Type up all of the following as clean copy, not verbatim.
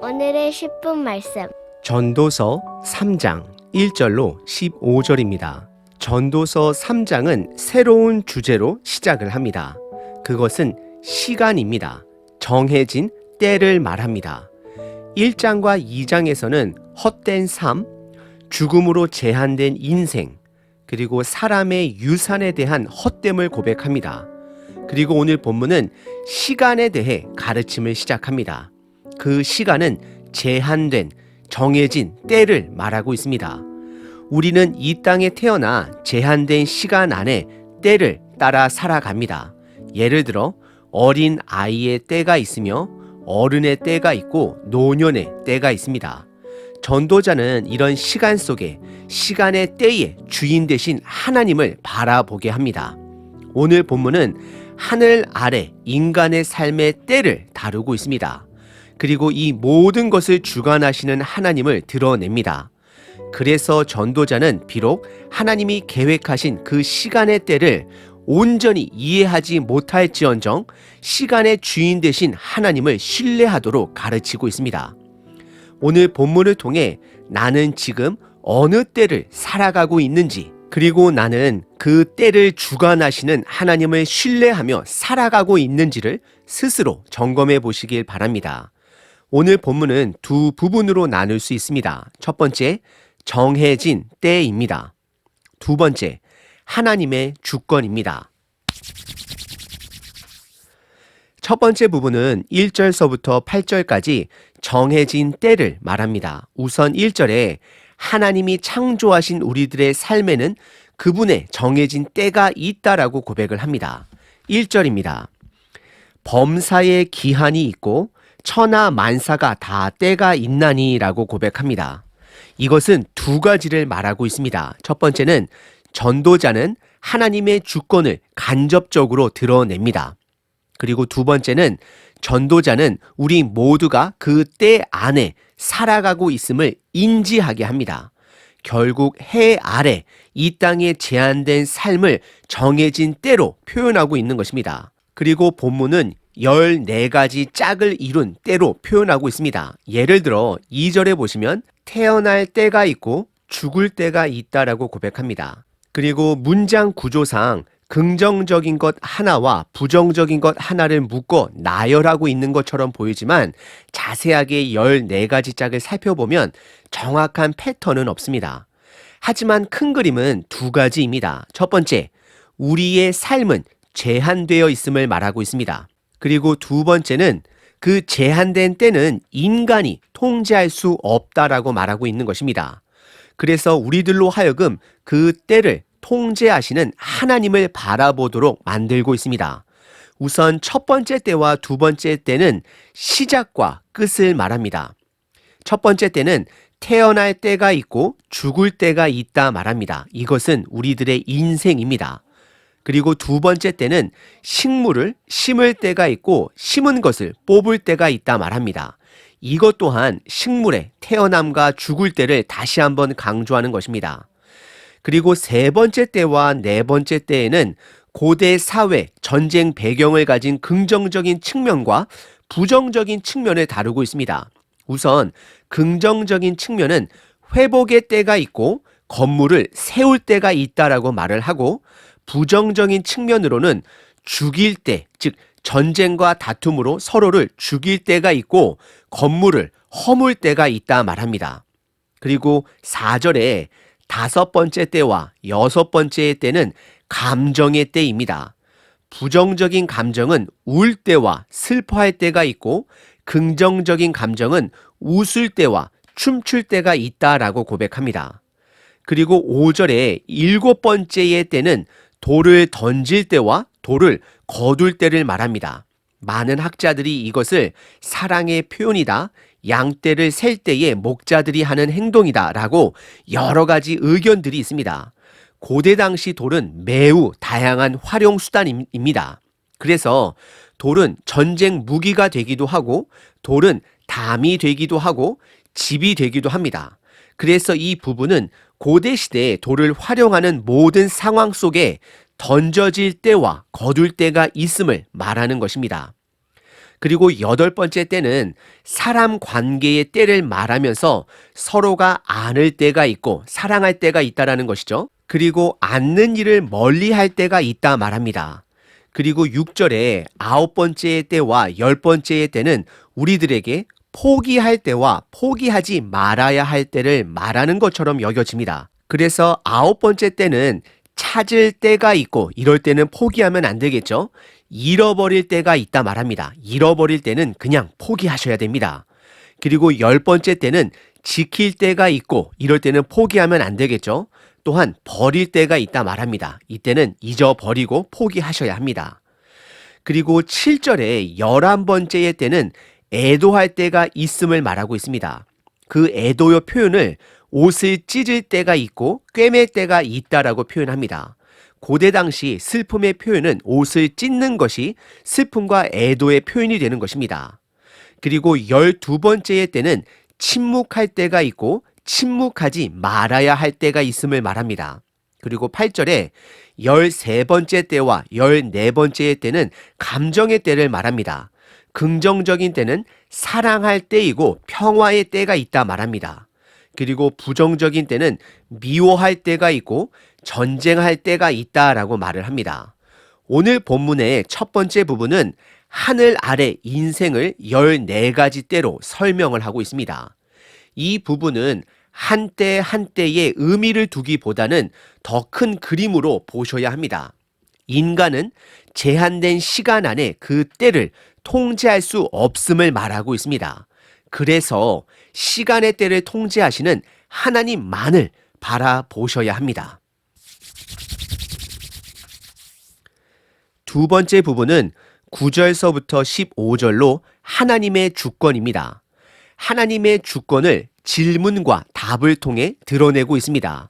오늘의 10분 말씀. 전도서 3장 1절로 15절입니다. 전도서 3장은 새로운 주제로 시작을 합니다. 그것은 시간입니다. 정해진 때를 말합니다. 1장과 2장에서는 헛된 삶, 죽음으로 제한된 인생, 그리고 사람의 유산에 대한 헛됨을 고백합니다. 그리고 오늘 본문은 시간에 대해 가르침을 시작합니다. 그 시간은 제한된, 정해진 때를 말하고 있습니다. 우리는 이 땅에 태어나 제한된 시간 안에 때를 따라 살아갑니다. 예를 들어 어린 아이의 때가 있으며 어른의 때가 있고 노년의 때가 있습니다. 전도자는 이런 시간 속에 시간의 때의 주인 되신 하나님을 바라보게 합니다. 오늘 본문은 하늘 아래 인간의 삶의 때를 다루고 있습니다. 그리고 이 모든 것을 주관하시는 하나님을 드러냅니다. 그래서 전도자는 비록 하나님이 계획하신 그 시간의 때를 온전히 이해하지 못할지언정 시간의 주인 되신 하나님을 신뢰하도록 가르치고 있습니다. 오늘 본문을 통해 나는 지금 어느 때를 살아가고 있는지, 그리고 나는 그 때를 주관하시는 하나님을 신뢰하며 살아가고 있는지를 스스로 점검해 보시길 바랍니다. 오늘 본문은 두 부분으로 나눌 수 있습니다. 첫 번째, 정해진 때입니다. 두 번째, 하나님의 주권입니다. 첫 번째 부분은 1절서부터 8절까지 정해진 때를 말합니다. 우선 1절에 하나님이 창조하신 우리들의 삶에는 그분의 정해진 때가 있다라고 고백을 합니다. 1절입니다. 범사에 기한이 있고 천하 만사가 다 때가 있나니 라고 고백합니다. 이것은 두 가지를 말하고 있습니다. 첫 번째는 전도자는 하나님의 주권을 간접적으로 드러냅니다. 그리고 두 번째는 전도자는 우리 모두가 그 때 안에 살아가고 있음을 인지하게 합니다. 결국 해 아래 이 땅에 제한된 삶을 정해진 때로 표현하고 있는 것입니다. 그리고 본문은 14가지 짝을 이룬 때로 표현하고 있습니다. 예를 들어 2절에 보시면 태어날 때가 있고 죽을 때가 있다라고 고백합니다. 그리고 문장 구조상 긍정적인 것 하나와 부정적인 것 하나를 묶어 나열하고 있는 것처럼 보이지만 자세하게 14가지 짝을 살펴보면 정확한 패턴은 없습니다. 하지만 큰 그림은 두 가지입니다. 첫 번째, 우리의 삶은 제한되어 있음을 말하고 있습니다. 그리고 두 번째는 그 제한된 때는 인간이 통제할 수 없다라고 말하고 있는 것입니다. 그래서 우리들로 하여금 그 때를 통제하시는 하나님을 바라보도록 만들고 있습니다. 우선 첫 번째 때와 두 번째 때는 시작과 끝을 말합니다. 첫 번째 때는 태어날 때가 있고 죽을 때가 있다 말합니다. 이것은 우리들의 인생입니다. 그리고 두 번째 때는 식물을 심을 때가 있고 심은 것을 뽑을 때가 있다 말합니다. 이것 또한 식물의 태어남과 죽을 때를 다시 한번 강조하는 것입니다. 그리고 세 번째 때와 네 번째 때에는 고대 사회, 전쟁 배경을 가진 긍정적인 측면과 부정적인 측면을 다루고 있습니다. 우선 긍정적인 측면은 회복의 때가 있고 건물을 세울 때가 있다라고 말을 하고, 부정적인 측면으로는 죽일 때, 즉 전쟁과 다툼으로 서로를 죽일 때가 있고 건물을 허물 때가 있다 말합니다. 그리고 4절에 다섯 번째 때와 여섯 번째 때는 감정의 때입니다. 부정적인 감정은 울 때와 슬퍼할 때가 있고 긍정적인 감정은 웃을 때와 춤출 때가 있다라고 고백합니다. 그리고 5절에 일곱 번째의 때는 돌을 던질 때와 돌을 거둘 때를 말합니다. 많은 학자들이 이것을 사랑의 표현이다, 양떼를 셀 때에 목자들이 하는 행동이다 라고 여러 가지 의견들이 있습니다. 고대 당시 돌은 매우 다양한 활용 수단입니다. 그래서 돌은 전쟁 무기가 되기도 하고 돌은 담이 되기도 하고 집이 되기도 합니다. 그래서 이 부분은 고대 시대에 돌을 활용하는 모든 상황 속에 던져질 때와 거둘 때가 있음을 말하는 것입니다. 그리고 8번째 때는 사람 관계의 때를 말하면서 서로가 안을 때가 있고 사랑할 때가 있다라는 것이죠. 그리고 않는 일을 멀리 할 때가 있다 말합니다. 그리고 6절에 9번째의 때와 10번째의 때는 우리들에게 포기할 때와 포기하지 말아야 할 때를 말하는 것처럼 여겨집니다. 그래서 9번째 때는 찾을 때가 있고 이럴 때는 포기하면 안 되겠죠. 잃어버릴 때가 있다 말합니다. 잃어버릴 때는 그냥 포기하셔야 됩니다. 그리고 10번째 때는 지킬 때가 있고 이럴 때는 포기하면 안 되겠죠. 또한 버릴 때가 있다 말합니다. 이때는 잊어버리고 포기하셔야 합니다. 그리고 7절에 11번째의 때는 애도할 때가 있음을 말하고 있습니다. 그 애도의 표현을 옷을 찢을 때가 있고 꿰맬 때가 있다라고 표현합니다. 고대 당시 슬픔의 표현은 옷을 찢는 것이 슬픔과 애도의 표현이 되는 것입니다. 그리고 12번째의 때는 침묵할 때가 있고 침묵하지 말아야 할 때가 있음을 말합니다. 그리고 8절에 13번째 때와 14번째의 때는 감정의 때를 말합니다. 긍정적인 때는 사랑할 때이고 평화의 때가 있다 말합니다. 그리고 부정적인 때는 미워할 때가 있고 전쟁할 때가 있다라고 말을 합니다. 오늘 본문의 첫 번째 부분은 하늘 아래 인생을 14가지 때로 설명을 하고 있습니다. 이 부분은 한때 한때의 의미를 두기보다는 더 큰 그림으로 보셔야 합니다. 인간은 제한된 시간 안에 그 때를 통제할 수 없음을 말하고 있습니다. 그래서 시간의 때를 통제하시는 하나님만을 바라보셔야 합니다. 두 번째 부분은 9절서부터 15절로 하나님의 주권입니다. 하나님의 주권을 질문과 답을 통해 드러내고 있습니다.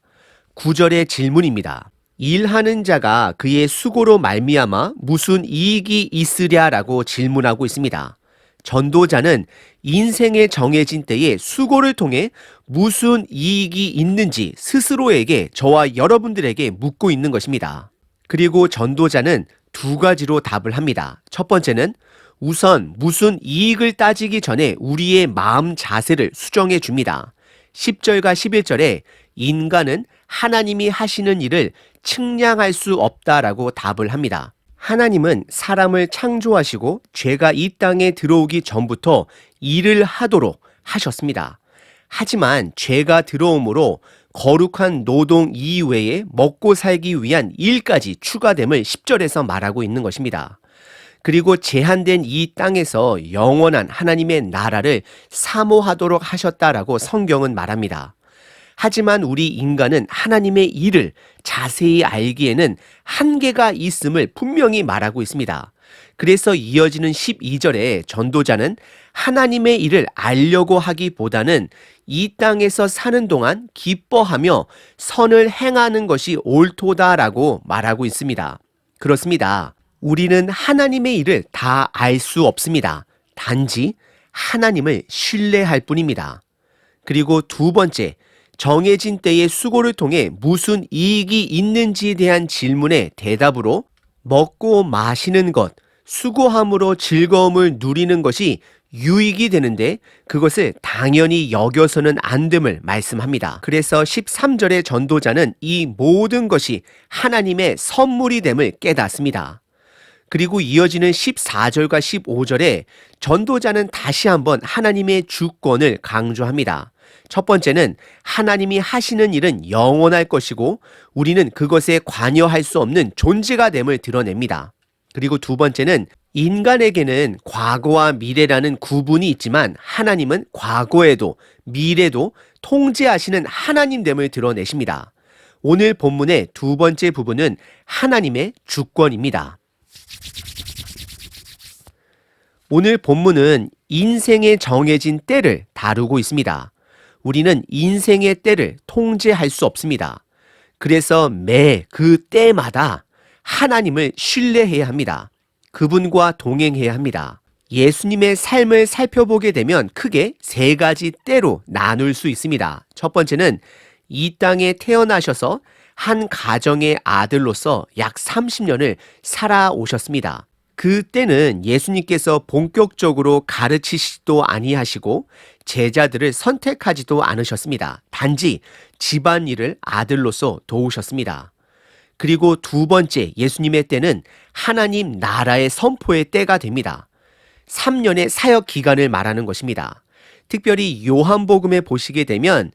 9절의 질문입니다. 일하는 자가 그의 수고로 말미암아 무슨 이익이 있으랴라고 질문하고 있습니다. 전도자는 인생의 정해진 때에 수고를 통해 무슨 이익이 있는지 스스로에게 저와 여러분들에게 묻고 있는 것입니다. 그리고 전도자는 두 가지로 답을 합니다. 첫 번째는 우선 무슨 이익을 따지기 전에 우리의 마음 자세를 수정해 줍니다. 10절과 11절에 인간은 하나님이 하시는 일을 측량할 수 없다라고 답을 합니다. 하나님은 사람을 창조하시고 죄가 이 땅에 들어오기 전부터 일을 하도록 하셨습니다. 하지만 죄가 들어오므로 거룩한 노동 이외에 먹고 살기 위한 일까지 추가됨을 10절에서 말하고 있는 것입니다. 그리고 제한된 이 땅에서 영원한 하나님의 나라를 사모하도록 하셨다라고 성경은 말합니다. 하지만 우리 인간은 하나님의 일을 자세히 알기에는 한계가 있음을 분명히 말하고 있습니다. 그래서 이어지는 12절에 전도자는 하나님의 일을 알려고 하기보다는 이 땅에서 사는 동안 기뻐하며 선을 행하는 것이 옳도다라고 말하고 있습니다. 그렇습니다. 우리는 하나님의 일을 다 알 수 없습니다. 단지 하나님을 신뢰할 뿐입니다. 그리고 두 번째, 정해진 때의 수고를 통해 무슨 이익이 있는지에 대한 질문의 대답으로 먹고 마시는 것, 수고함으로 즐거움을 누리는 것이 유익이 되는데 그것을 당연히 여겨서는 안 됨을 말씀합니다. 그래서 13절의 전도자는 이 모든 것이 하나님의 선물이 됨을 깨닫습니다. 그리고 이어지는 14절과 15절에 전도자는 다시 한번 하나님의 주권을 강조합니다. 첫 번째는 하나님이 하시는 일은 영원할 것이고 우리는 그것에 관여할 수 없는 존재가 됨을 드러냅니다. 그리고 두 번째는 인간에게는 과거와 미래라는 구분이 있지만 하나님은 과거에도 미래도 통제하시는 하나님됨을 드러내십니다. 오늘 본문의 두 번째 부분은 하나님의 주권입니다. 오늘 본문은 인생의 정해진 때를 다루고 있습니다. 우리는 인생의 때를 통제할 수 없습니다. 그래서 매 그 때마다 하나님을 신뢰해야 합니다. 그분과 동행해야 합니다. 예수님의 삶을 살펴보게 되면 크게 세 가지 때로 나눌 수 있습니다. 첫 번째는 이 땅에 태어나셔서 한 가정의 아들로서 약 30년을 살아오셨습니다. 그때는 예수님께서 본격적으로 가르치시지도 아니하시고 제자들을 선택하지도 않으셨습니다. 단지 집안일을 아들로서 도우셨습니다. 그리고 두 번째 예수님의 때는 하나님 나라의 선포의 때가 됩니다. 3년의 사역 기간을 말하는 것입니다. 특별히 요한복음에 보시게 되면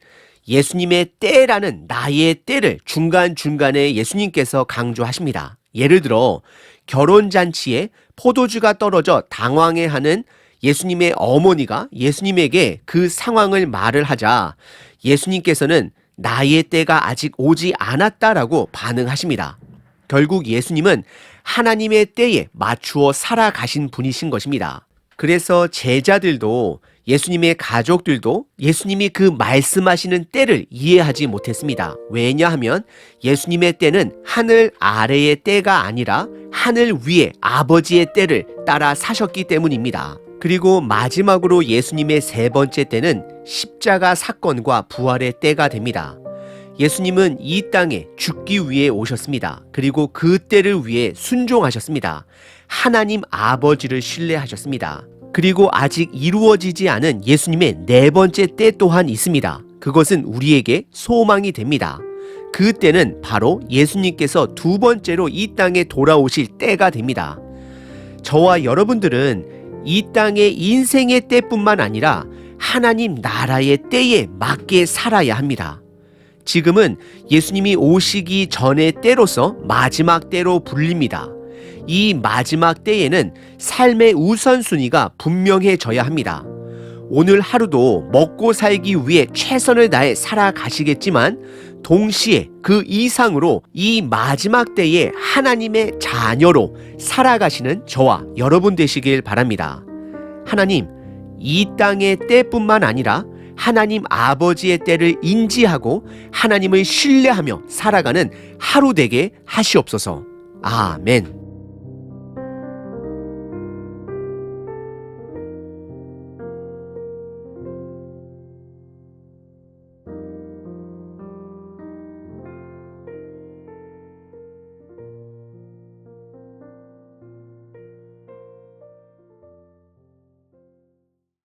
예수님의 때라는 나의 때를 중간중간에 예수님께서 강조하십니다. 예를 들어 결혼잔치에 포도주가 떨어져 당황해하는 예수님의 어머니가 예수님에게 그 상황을 말을 하자 예수님께서는 나의 때가 아직 오지 않았다라고 반응하십니다. 결국 예수님은 하나님의 때에 맞추어 살아가신 분이신 것입니다. 그래서 제자들도 예수님의 가족들도 예수님이 그 말씀하시는 때를 이해하지 못했습니다. 왜냐하면 예수님의 때는 하늘 아래의 때가 아니라 하늘 위의 아버지의 때를 따라 사셨기 때문입니다. 그리고 마지막으로 예수님의 세 번째 때는 십자가 사건과 부활의 때가 됩니다. 예수님은 이 땅에 죽기 위해 오셨습니다. 그리고 그 때를 위해 순종하셨습니다. 하나님 아버지를 신뢰하셨습니다. 그리고 아직 이루어지지 않은 예수님의 네 번째 때 또한 있습니다. 그것은 우리에게 소망이 됩니다. 그 때는 바로 예수님께서 두 번째로 이 땅에 돌아오실 때가 됩니다. 저와 여러분들은 이 땅의 인생의 때뿐만 아니라 하나님 나라의 때에 맞게 살아야 합니다. 지금은 예수님이 오시기 전의 때로서 마지막 때로 불립니다. 이 마지막 때에는 삶의 우선순위가 분명해져야 합니다. 오늘 하루도 먹고 살기 위해 최선을 다해 살아가시겠지만 동시에 그 이상으로 이 마지막 때에 하나님의 자녀로 살아가시는 저와 여러분 되시길 바랍니다. 하나님, 이 땅의 때뿐만 아니라 하나님 아버지의 때를 인지하고 하나님을 신뢰하며 살아가는 하루 되게 하시옵소서. 아멘.